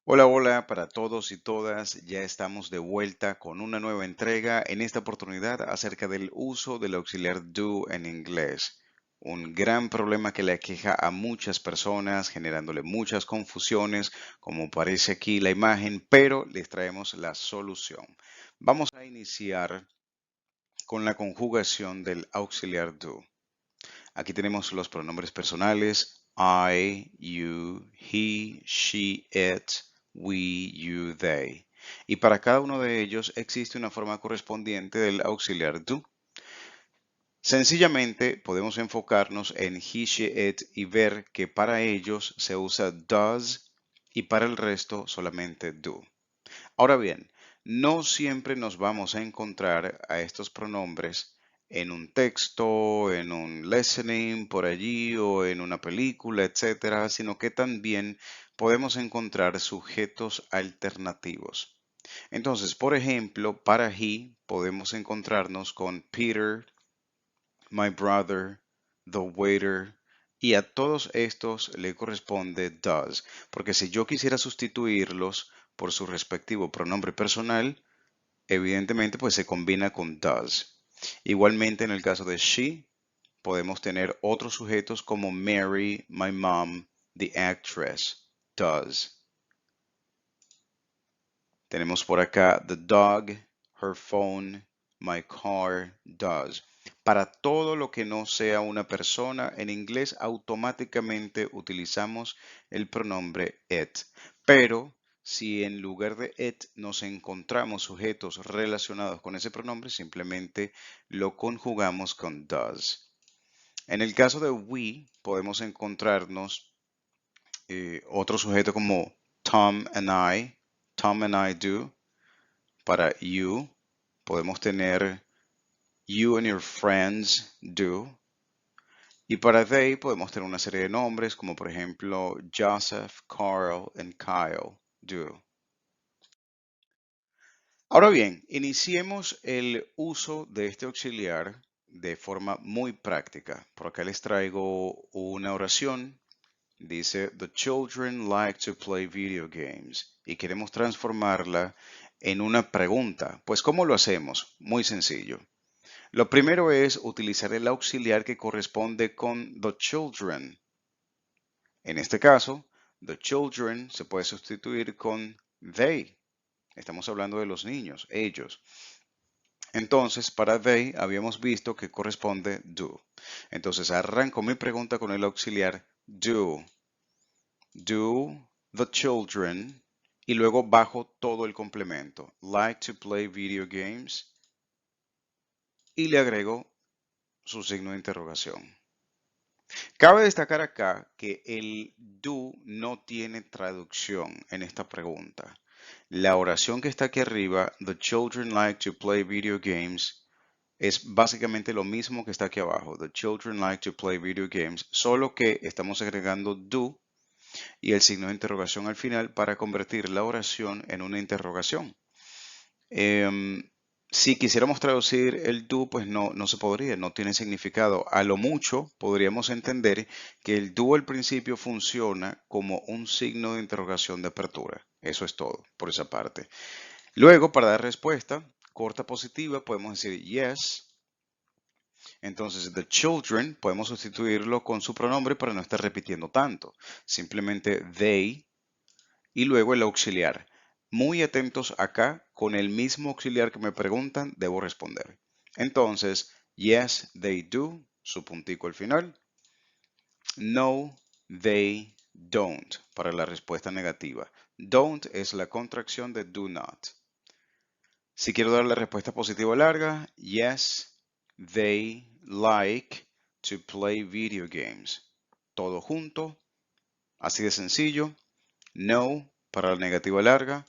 Hola, hola para todos y todas. Ya estamos de vuelta con una nueva entrega, en esta oportunidad acerca del uso del auxiliar do en inglés. Un gran problema que le aqueja a muchas personas, generándole muchas confusiones, como parece aquí la imagen, pero les traemos la solución. Vamos a iniciar con la conjugación del auxiliar do. Aquí tenemos los pronombres personales I, you, he, she, it, we, you, they. Y para cada uno de ellos existe una forma correspondiente del auxiliar do. Sencillamente podemos enfocarnos en he, she, it y ver que para ellos se usa does y para el resto solamente do. Ahora bien, no siempre nos vamos a encontrar a estos pronombres en un texto, en un listening por allí o en una película, etcétera, sino que también podemos encontrar sujetos alternativos. Entonces, por ejemplo, para he podemos encontrarnos con Peter, my brother, the waiter, y a todos estos le corresponde does, porque si yo quisiera sustituirlos por su respectivo pronombre personal, evidentemente pues se combina con does. Igualmente en el caso de she, podemos tener otros sujetos como Mary, my mom, the actress, does. Tenemos por acá the dog, her phone, my car, does. Para todo lo que no sea una persona, en inglés automáticamente utilizamos el pronombre it. Pero si en lugar de it nos encontramos sujetos relacionados con ese pronombre, simplemente lo conjugamos con does. En el caso de we, podemos encontrarnos otro sujeto como Tom and I do. Para you, podemos tener you and your friends do. Y para they podemos tener una serie de nombres como por ejemplo Joseph, Carl and Kyle do. Ahora bien, iniciemos el uso de este auxiliar de forma muy práctica. Por acá les traigo una oración. Dice, The children like to play video games. Y queremos transformarla en una pregunta. Pues, ¿cómo lo hacemos? Muy sencillo. Lo primero es utilizar el auxiliar que corresponde con the children. En este caso, the children se puede sustituir con they. Estamos hablando de los niños, ellos. Entonces, para they habíamos visto que corresponde do. Entonces, arranco mi pregunta con el auxiliar do. Do the children y luego bajo todo el complemento. Like to play video games y le agrego su signo de interrogación. Cabe destacar acá que el do no tiene traducción en esta pregunta. La oración que está aquí arriba, the children like to play video games, es básicamente lo mismo que está aquí abajo. The children like to play video games, solo que estamos agregando do y el signo de interrogación al final para convertir la oración en una interrogación. Em, si quisiéramos traducir el do, pues no se podría, no tiene significado. A lo mucho podríamos entender que el do al principio funciona como un signo de interrogación de apertura. Eso es todo por esa parte. Luego, para dar respuesta corta positiva, podemos decir yes. Entonces, the children podemos sustituirlo con su pronombre para no estar repitiendo tanto. Simplemente they y luego el auxiliar. Muy atentos acá, con el mismo auxiliar que me preguntan, debo responder. Entonces, yes, they do, su puntico al final. No, they don't, para la respuesta negativa. Don't es la contracción de do not. Si quiero dar la respuesta positiva larga, yes, they like to play video games. Todo junto, así de sencillo. No, para la negativa larga.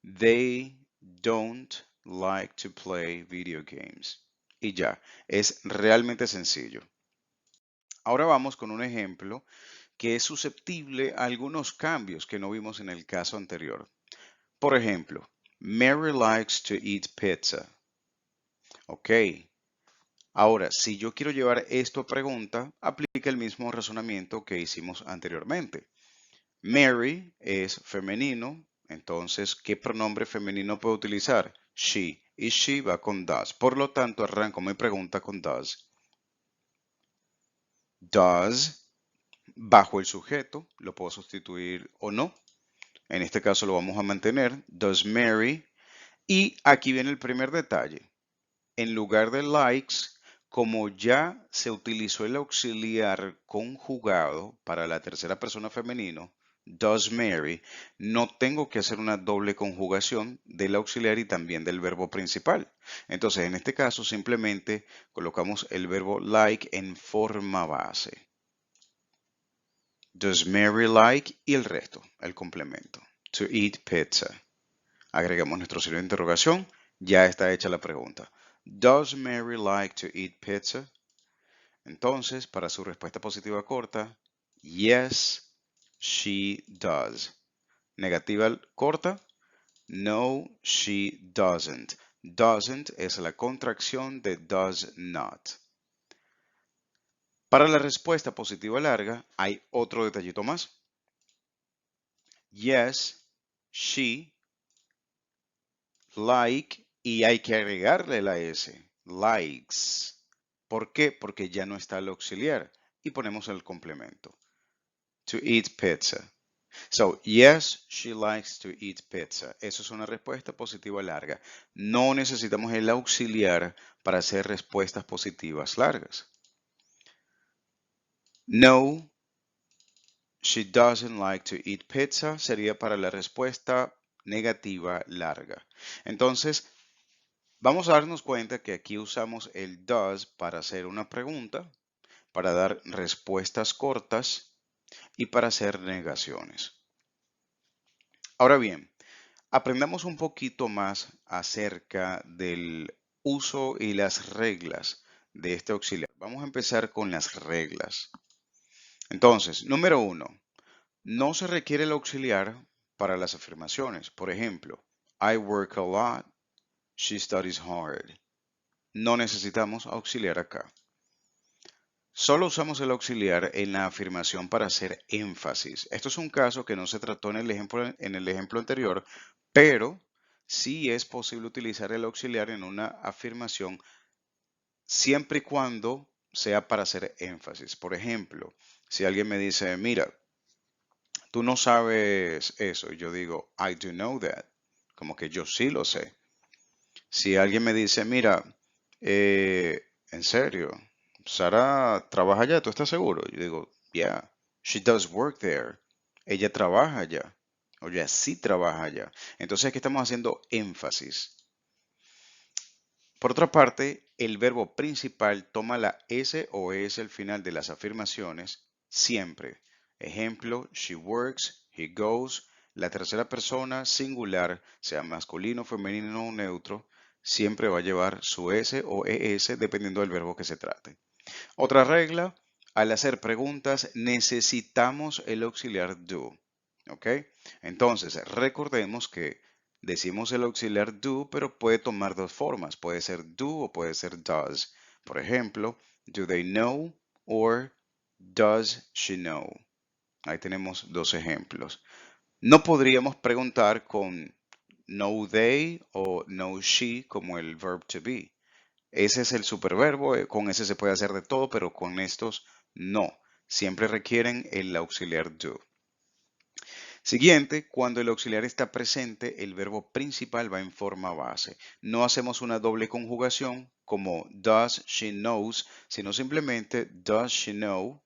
They don't like to play video games. Y ya, es realmente sencillo. Ahora vamos con un ejemplo que es susceptible a algunos cambios que no vimos en el caso anterior. Por ejemplo, Mary likes to eat pizza. Ok. Ahora, si yo quiero llevar esto a pregunta, aplica el mismo razonamiento que hicimos anteriormente. Mary es femenino, Entonces, ¿qué pronombre femenino puedo utilizar? She. Y she va con does. Por lo tanto, arranco mi pregunta con does. Does, bajo el sujeto, lo puedo sustituir o no. En este caso lo vamos a mantener. Does Mary. Y aquí viene el primer detalle. En lugar de likes, como ya se utilizó el auxiliar conjugado para la tercera persona femenino, does Mary, no tengo que hacer una doble conjugación del auxiliar y también del verbo principal. Entonces, en este caso, simplemente colocamos el verbo like en forma base. Does Mary like y el resto, el complemento. To eat pizza. Agregamos nuestro signo de interrogación. Ya está hecha la pregunta. Does Mary like to eat pizza? Entonces, para su respuesta positiva corta, yes, she does. Negativa corta, no, she doesn't. Doesn't es la contracción de does not. Para la respuesta positiva larga, hay otro detallito más. Yes, she, like, y hay que agregarle la S, likes. ¿Por qué? Porque ya no está el auxiliar y ponemos el complemento. To eat pizza. So, yes, she likes to eat pizza. Eso es una respuesta positiva larga. No necesitamos el auxiliar para hacer respuestas positivas largas. No, she doesn't like to eat pizza sería para la respuesta negativa larga. Entonces, vamos a darnos cuenta que aquí usamos el does para hacer una pregunta, para dar respuestas cortas y para hacer negaciones. Ahora bien, aprendamos un poquito más acerca del uso y las reglas de este auxiliar. Vamos a empezar con las reglas. Entonces, número 1, no se requiere el auxiliar para las afirmaciones. Por ejemplo, I work a lot, she studies hard. No necesitamos auxiliar acá. Solo usamos el auxiliar en la afirmación para hacer énfasis. Esto es un caso que no se trató en el ejemplo anterior, pero sí es posible utilizar el auxiliar en una afirmación siempre y cuando sea para hacer énfasis. Por ejemplo, si alguien me dice, mira, tú no sabes eso, y yo digo, I do know that, como que yo sí lo sé. Si alguien me dice, mira, en serio, Sara trabaja allá, ¿tú estás seguro? Yo digo, yeah, she does work there. Ella trabaja allá. O ella sí trabaja allá. Entonces aquí estamos haciendo énfasis. Por otra parte, el verbo principal toma la S o S al final de las afirmaciones siempre. Ejemplo, she works, he goes. La tercera persona singular, sea masculino, femenino o neutro, siempre va a llevar su S o ES dependiendo del verbo que se trate. Otra regla, al hacer preguntas necesitamos el auxiliar do. ¿Ok? Entonces, recordemos que decimos el auxiliar do, pero puede tomar dos formas. Puede ser do o puede ser does. Por ejemplo, do they know or does she know? Ahí tenemos dos ejemplos. No podríamos preguntar con know they o know she como el verb to be. Ese es el superverbo, con ese se puede hacer de todo, pero con estos no. Siempre requieren el auxiliar do. Siguiente, cuando el auxiliar está presente, el verbo principal va en forma base. No hacemos una doble conjugación como does she knows, sino simplemente does she know,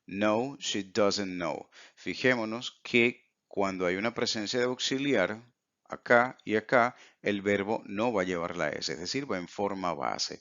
no, she doesn't know. Fijémonos que cuando hay una presencia de auxiliar, acá y acá, el verbo no va a llevar la S, es decir, va en forma base.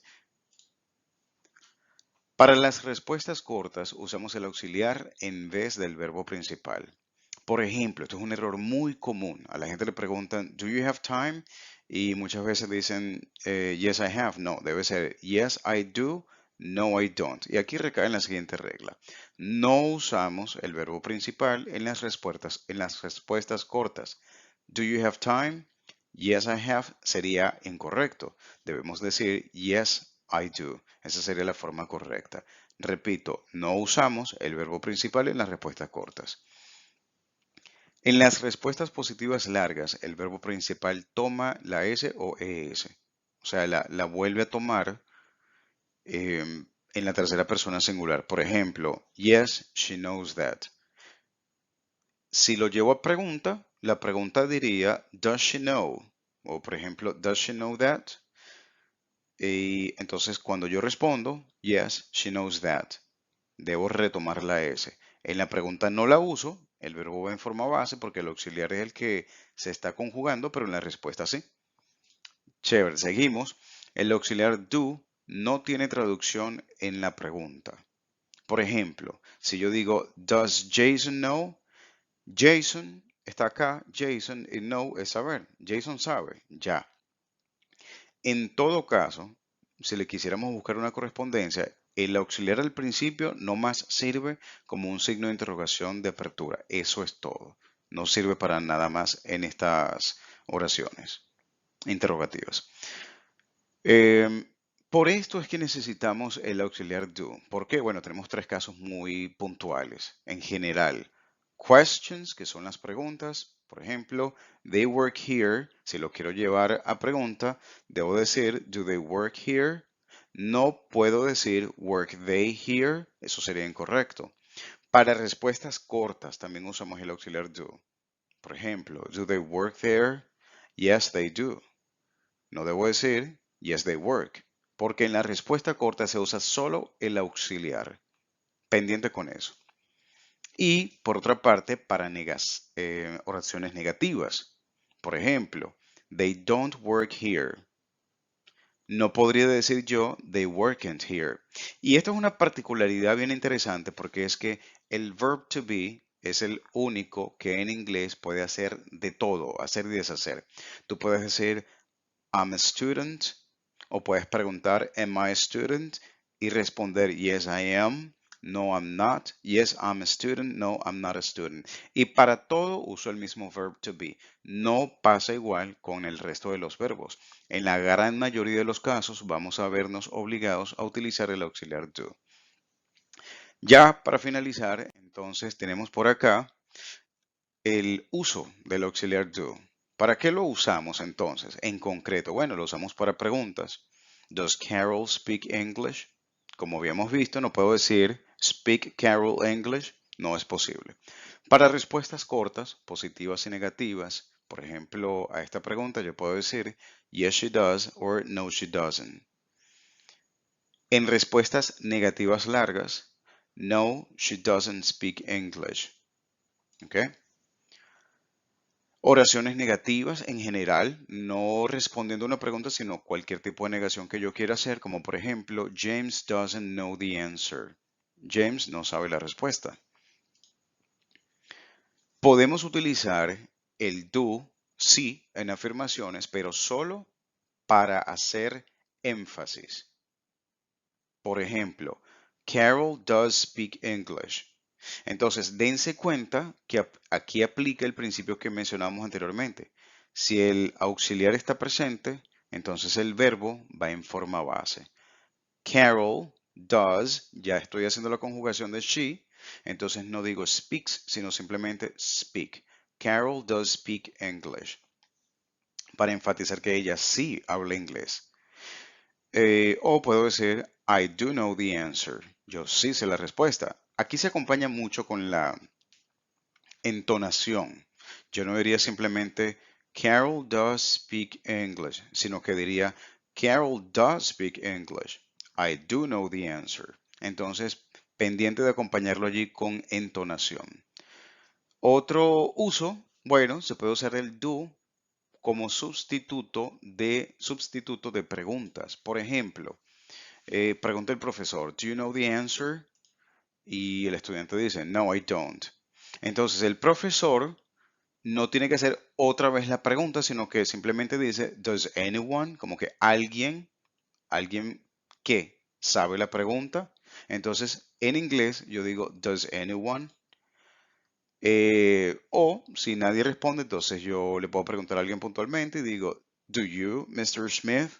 Para las respuestas cortas usamos el auxiliar en vez del verbo principal. Por ejemplo, esto es un error muy común. A la gente le preguntan, ¿Do you have time? Y muchas veces dicen, yes, I have. No, debe ser, yes, I do. No, I don't. Y aquí recae en la siguiente regla. No usamos el verbo principal en las respuestas cortas. Do you have time? Yes, I have sería incorrecto. Debemos decir, yes, I do. Esa sería la forma correcta. Repito, no usamos el verbo principal en las respuestas cortas. En las respuestas positivas largas, el verbo principal toma la S o ES. O sea, la vuelve a tomar en la tercera persona singular. Por ejemplo, yes, she knows that. Si lo llevo a pregunta, la pregunta diría, does she know? O por ejemplo, does she know that? Y entonces cuando yo respondo, yes, she knows that, debo retomar la S. En la pregunta no la uso, el verbo va en forma base porque el auxiliar es el que se está conjugando, pero en la respuesta sí. Chévere, seguimos. El auxiliar do no tiene traducción en la pregunta. Por ejemplo, si yo digo, does Jason know? Jason está acá, Jason, y know es saber. Jason sabe, ya. En todo caso, si le quisiéramos buscar una correspondencia, el auxiliar al principio no más sirve como un signo de interrogación de apertura. Eso es todo. No sirve para nada más en estas oraciones interrogativas. Em, por esto es que necesitamos el auxiliar do. ¿Por qué? Bueno, tenemos tres casos muy puntuales. En general, questions, que son las preguntas. Por ejemplo, they work here. Si lo quiero llevar a pregunta, debo decir, do they work here? No puedo decir, work they here. Eso sería incorrecto. Para respuestas cortas también usamos el auxiliar do. Por ejemplo, do they work there? Yes, they do. No debo decir, yes, they work, porque en la respuesta corta se usa solo el auxiliar. Pendiente con eso. Y por otra parte, para oraciones negativas. Por ejemplo, they don't work here. No podría decir yo, they workn't here. Y esto es una particularidad bien interesante porque es que el verb to be es el único que en inglés puede hacer de todo, hacer y deshacer. Tú puedes decir, I'm a student, o puedes preguntar, am I a student? Y responder, yes, I am. No, I'm not. Yes, I'm a student. No, I'm not a student. Y para todo uso el mismo verb to be. No pasa igual con el resto de los verbos. En la gran mayoría de los casos vamos a vernos obligados a utilizar el auxiliar do. Ya para finalizar, entonces tenemos por acá el uso del auxiliar do. ¿Para qué lo usamos entonces en concreto? Bueno, lo usamos para preguntas. Does Carol speak English? Como habíamos visto, no puedo decir speak Carol English. No es posible. Para respuestas cortas, positivas y negativas, por ejemplo, a esta pregunta yo puedo decir yes she does or no she doesn't. En respuestas negativas largas, no she doesn't speak English. ¿Ok? Oraciones negativas en general, no respondiendo a una pregunta, sino cualquier tipo de negación que yo quiera hacer, como por ejemplo, James doesn't know the answer. James no sabe la respuesta. Podemos utilizar el do, sí, en afirmaciones, pero solo para hacer énfasis. Por ejemplo, Carol does speak English. Entonces, dense cuenta que aquí aplica el principio que mencionamos anteriormente. Si el auxiliar está presente, entonces el verbo va en forma base. Carol does, ya estoy haciendo la conjugación de she, entonces no digo speaks, sino simplemente speak. Carol does speak English, para enfatizar que ella sí habla inglés. O puedo decir, I do know the answer. Yo sí sé la respuesta. Aquí se acompaña mucho con la entonación. Yo no diría simplemente Carol does speak English, sino que diría Carol does speak English. I do know the answer. Entonces, pendiente de acompañarlo allí con entonación. Otro uso, bueno, se puede usar el do como sustituto de preguntas. Por ejemplo, pregunta el profesor, ¿Do you know the answer? Y el estudiante dice, No, I don't. Entonces el profesor no tiene que hacer otra vez la pregunta, sino que simplemente dice, Does anyone? Como que alguien que sabe la pregunta. Entonces en inglés yo digo, Does anyone? O si nadie responde, entonces yo le puedo preguntar a alguien puntualmente y digo, Do you, Mr. Smith?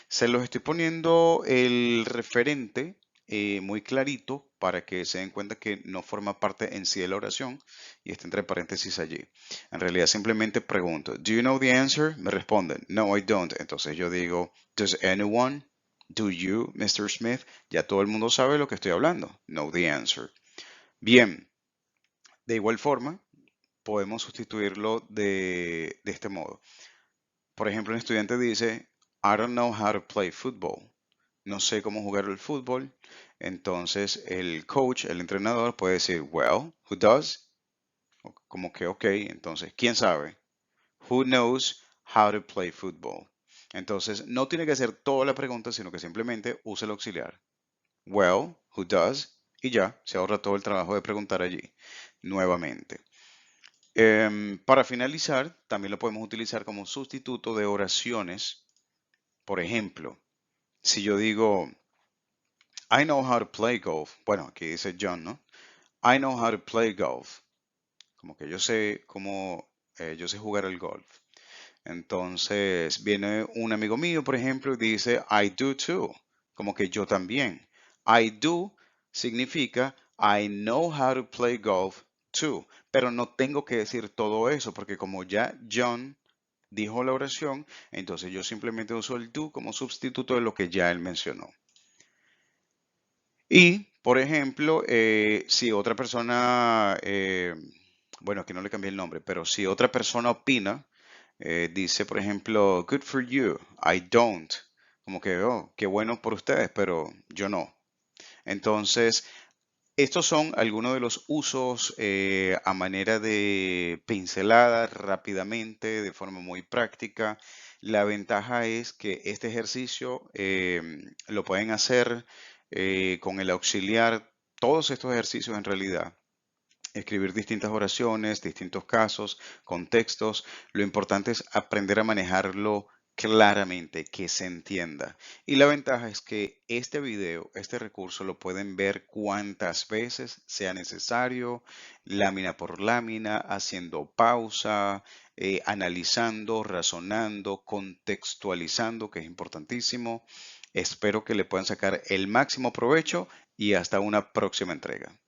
Se los estoy poniendo el referente muy clarito para que se den cuenta que no forma parte en sí de la oración y está entre paréntesis allí. En realidad simplemente pregunto, ¿Do you know the answer? Me responden, No, I don't. Entonces yo digo, ¿Does anyone? ¿Do you, Mr. Smith? Ya todo el mundo sabe lo que estoy hablando. Know the answer. Bien, de igual forma, podemos sustituirlo de este modo. Por ejemplo, un estudiante dice, I don't know how to play football. No sé cómo jugar el fútbol. Entonces el coach, el entrenador puede decir, well, who does? Como que, ok, entonces, ¿quién sabe? Who knows how to play football? Entonces, no tiene que hacer toda la pregunta, sino que simplemente use el auxiliar. Well, who does? Y ya, se ahorra todo el trabajo de preguntar allí nuevamente. Para finalizar, también lo podemos utilizar como sustituto de oraciones. Por ejemplo, si yo digo, I know how to play golf. Bueno, aquí dice John, ¿no? I know how to play golf. Como que yo sé cómo, yo sé jugar el golf. Entonces viene un amigo mío, por ejemplo, y dice, I do too. Como que yo también. I do significa I know how to play golf too. Pero no tengo que decir todo eso, porque como ya John dijo la oración, entonces yo simplemente uso el do como sustituto de lo que ya él mencionó. Y, por ejemplo, si otra persona, bueno, aquí no le cambié el nombre, pero si otra persona opina, dice, por ejemplo, good for you, I don't. Como que, oh, qué bueno por ustedes, pero yo no. Entonces, estos son algunos de los usos a manera de pincelada rápidamente, de forma muy práctica. La ventaja es que este ejercicio lo pueden hacer con el auxiliar, todos estos ejercicios en realidad. Escribir distintas oraciones, distintos casos, contextos. Lo importante es aprender a manejarlo claramente, que se entienda. Y la ventaja es que este video, este recurso, lo pueden ver cuantas veces sea necesario, lámina por lámina, haciendo pausa, analizando, razonando, contextualizando, que es importantísimo. Espero que le puedan sacar el máximo provecho y hasta una próxima entrega.